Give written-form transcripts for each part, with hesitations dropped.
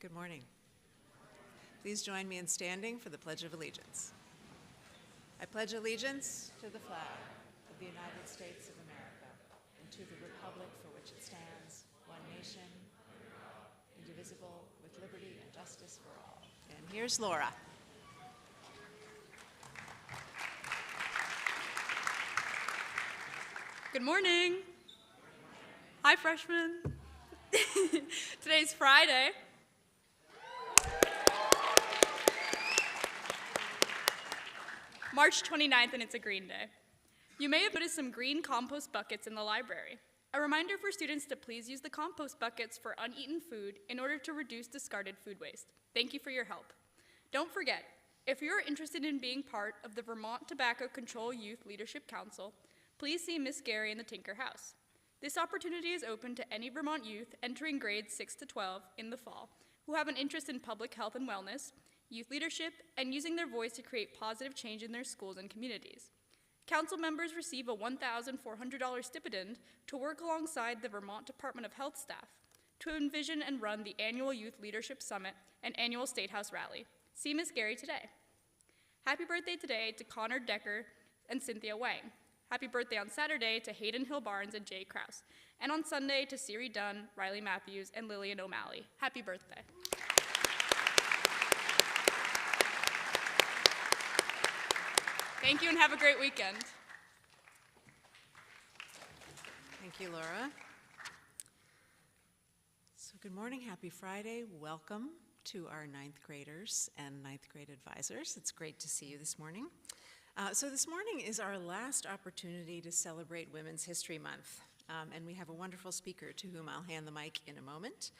Good morning. Please join me in standing for the Pledge of Allegiance. I pledge allegiance to the flag of the United States of America and to the republic for which it stands, one nation, indivisible, with liberty and justice for all. And here's Laura. Good morning. Hi, freshmen. Today's Friday. March 29th, and it's a green day. You may have noticed some green compost buckets in the library. A reminder for students to please use the compost buckets for uneaten food in order to reduce discarded food waste. Thank you for your help. Don't forget, if you're interested in being part of the Vermont Tobacco Control Youth Leadership Council, please see Miss Gary in the Tinker House. This opportunity is open to any Vermont youth entering grades 6 to 12 in the fall who have an interest in public health and wellness, youth leadership, and using their voice to create positive change in their schools and communities. Council members receive a $1,400 stipend to work alongside the Vermont Department of Health staff to envision and run the annual Youth Leadership Summit and annual State House Rally. See Miss Gary today. Happy birthday today to Connor Decker and Cynthia Wang. Happy birthday on Saturday to Hayden Hill Barnes and Jay Krause. And on Sunday to Siri Dunn, Riley Matthews, and Lillian O'Malley. Happy birthday. Thank you and have a great weekend. Thank you, Laura. So good morning, happy Friday. Welcome to our ninth graders and ninth grade advisors. It's great to see you this morning. So this morning is our last opportunity to celebrate Women's History Month. And we have a wonderful speaker to whom I'll hand the mic in a moment.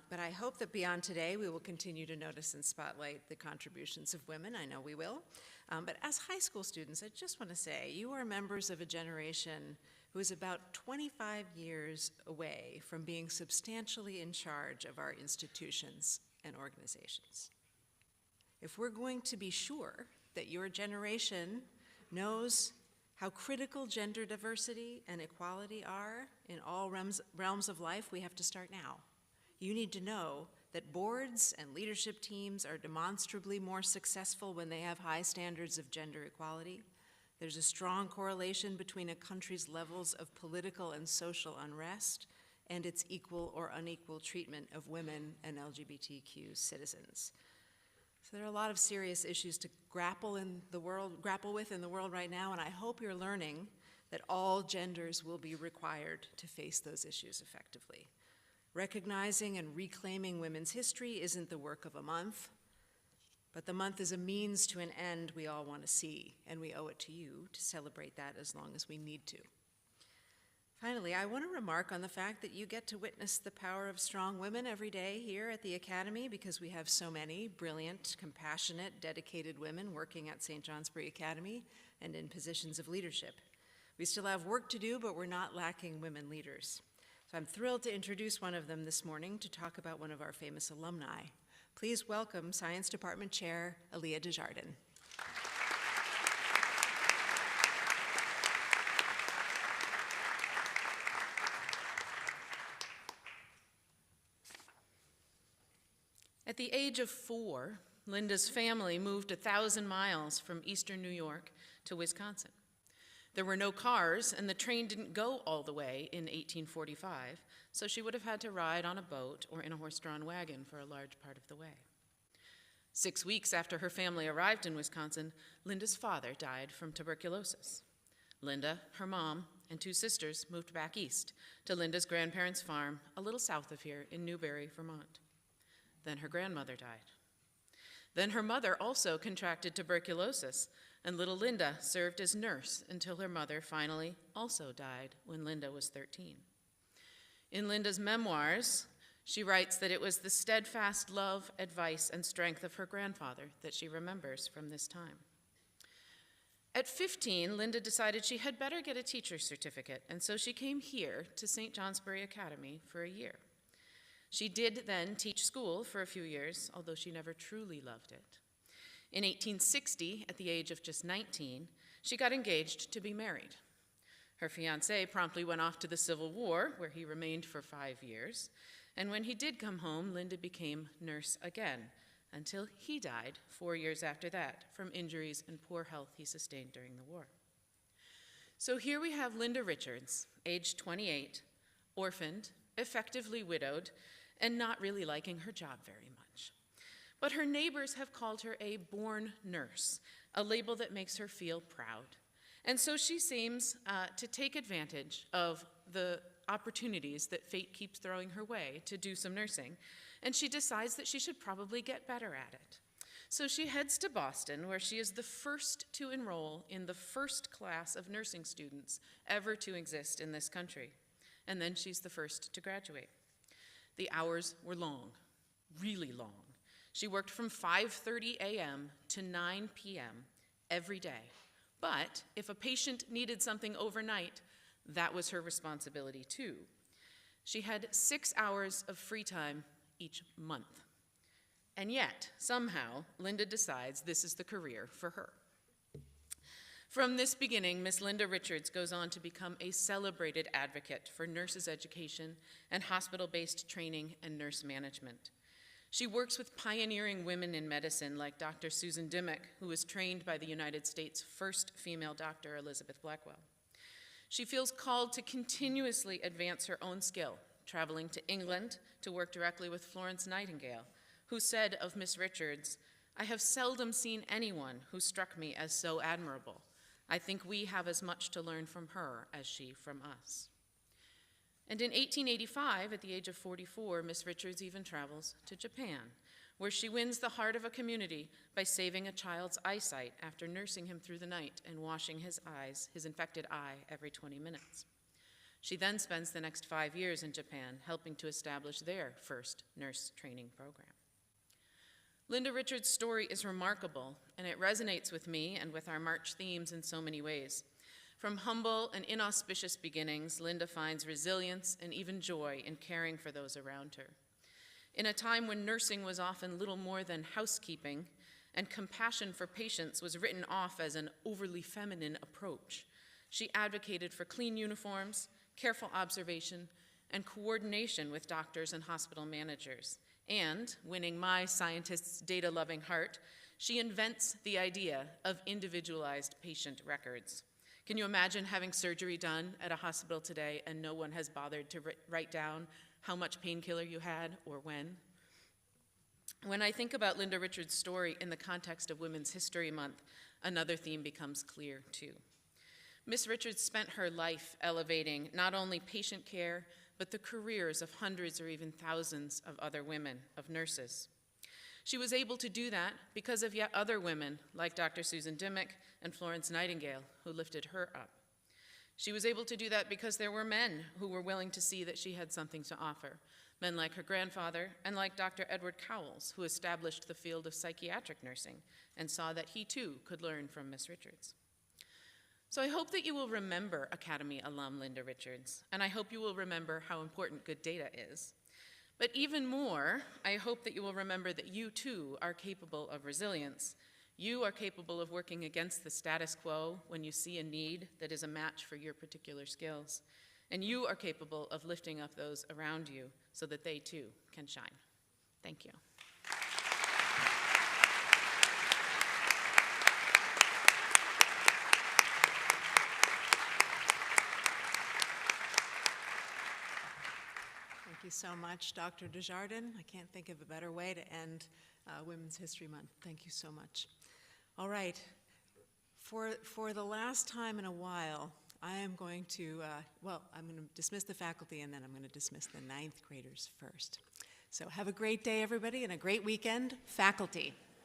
But I hope that beyond today, we will continue to notice and spotlight the contributions of women. I know we will. But as high school students, I just want to say, you are members of a generation who is about 25 years away from being substantially in charge of our institutions and organizations. If we're going to be sure that your generation knows how critical gender diversity and equality are in all realms of life, we have to start now. You need to know that boards and leadership teams are demonstrably more successful when they have high standards of gender equality. There's a strong correlation between a country's levels of political and social unrest and its equal or unequal treatment of women and LGBTQ citizens. So there are a lot of serious issues to grapple with in the world right now, and I hope you're learning that all genders will be required to face those issues effectively. Recognizing and reclaiming women's history isn't the work of a month, but the month is a means to an end we all want to see, and we owe it to you to celebrate that as long as we need to. Finally, I want to remark on the fact that you get to witness the power of strong women every day here at the Academy because we have so many brilliant, compassionate, dedicated women working at St. Johnsbury Academy and in positions of leadership. We still have work to do, but we're not lacking women leaders. So I'm thrilled to introduce one of them this morning to talk about one of our famous alumni. Please welcome Science Department Chair Aaliyah Desjardins. At the age of 4, Linda's family moved 1,000 miles from eastern New York to Wisconsin. There were no cars, and the train didn't go all the way in 1845, so she would have had to ride on a boat or in a horse-drawn wagon for a large part of the way. 6 weeks after her family arrived in Wisconsin, Linda's father died from tuberculosis. Linda, her mom, and 2 sisters moved back east to Linda's grandparents' farm a little south of here in Newbury, Vermont. Then her grandmother died. Then her mother also contracted tuberculosis, and little Linda served as nurse until her mother finally also died when Linda was 13. In Linda's memoirs, she writes that it was the steadfast love, advice, and strength of her grandfather that she remembers from this time. At 15, Linda decided she had better get a teacher's certificate, and so she came here to St. Johnsbury Academy for a year. She did then teach school for a few years, although she never truly loved it. In 1860, at the age of just 19, she got engaged to be married. Her fiancé promptly went off to the Civil War, where he remained for 5 years, And when he did come home, Linda became nurse again, until he died 4 years after that from injuries and poor health he sustained during the war. So here we have Linda Richards, age 28, orphaned, effectively widowed, and not really liking her job very much. But her neighbors have called her a born nurse, a label that makes her feel proud. And so she seems to take advantage of the opportunities that fate keeps throwing her way to do some nursing, and she decides that she should probably get better at it. So she heads to Boston, where she is the first to enroll in the first class of nursing students ever to exist in this country. And then she's the first to graduate. The hours were long, really long. She worked from 5:30 a.m. to 9 p.m. every day. But if a patient needed something overnight, that was her responsibility too. She had 6 hours of free time each month. And yet, somehow, Linda decides this is the career for her. From this beginning, Miss Linda Richards goes on to become a celebrated advocate for nurses' education and hospital-based training and nurse management. She works with pioneering women in medicine like Dr. Susan Dimmock, who was trained by the United States' first female doctor, Elizabeth Blackwell. She feels called to continuously advance her own skill, traveling to England to work directly with Florence Nightingale, who said of Miss Richards, "I have seldom seen anyone who struck me as so admirable. I think we have as much to learn from her as she from us." And in 1885, at the age of 44, Miss Richards even travels to Japan, where she wins the heart of a community by saving a child's eyesight after nursing him through the night and washing his infected eye, every 20 minutes. She then spends the next 5 years in Japan, helping to establish their first nurse training program. Linda Richards' story is remarkable, and it resonates with me and with our March themes in so many ways. From humble and inauspicious beginnings, Linda finds resilience and even joy in caring for those around her. In a time when nursing was often little more than housekeeping, and compassion for patients was written off as an overly feminine approach, she advocated for clean uniforms, careful observation, and coordination with doctors and hospital managers. And, winning my scientist's data-loving heart, she invents the idea of individualized patient records. Can you imagine having surgery done at a hospital today and no one has bothered to write down how much painkiller you had or when? When I think about Linda Richards' story in the context of Women's History Month, another theme becomes clear too. Miss Richards spent her life elevating not only patient care, but the careers of hundreds or even thousands of other women, of nurses. She was able to do that because of yet other women like Dr. Susan Dimmock and Florence Nightingale, who lifted her up. She was able to do that because there were men who were willing to see that she had something to offer, men like her grandfather and like Dr. Edward Cowles, who established the field of psychiatric nursing and saw that he too could learn from Miss Richards. So I hope that you will remember Academy alum Linda Richards, and I hope you will remember how important good data is. But even more, I hope that you will remember that you too are capable of resilience. You are capable of working against the status quo when you see a need that is a match for your particular skills. And you are capable of lifting up those around you so that they too can shine. Thank you. Thank you so much, Dr. Desjardins. I can't think of a better way to end Women's History Month. Thank you so much. All right, for the last time in a while, I am going to, I'm going to dismiss the faculty and then I'm going to dismiss the 9th graders first. So have a great day, everybody, and a great weekend. Faculty.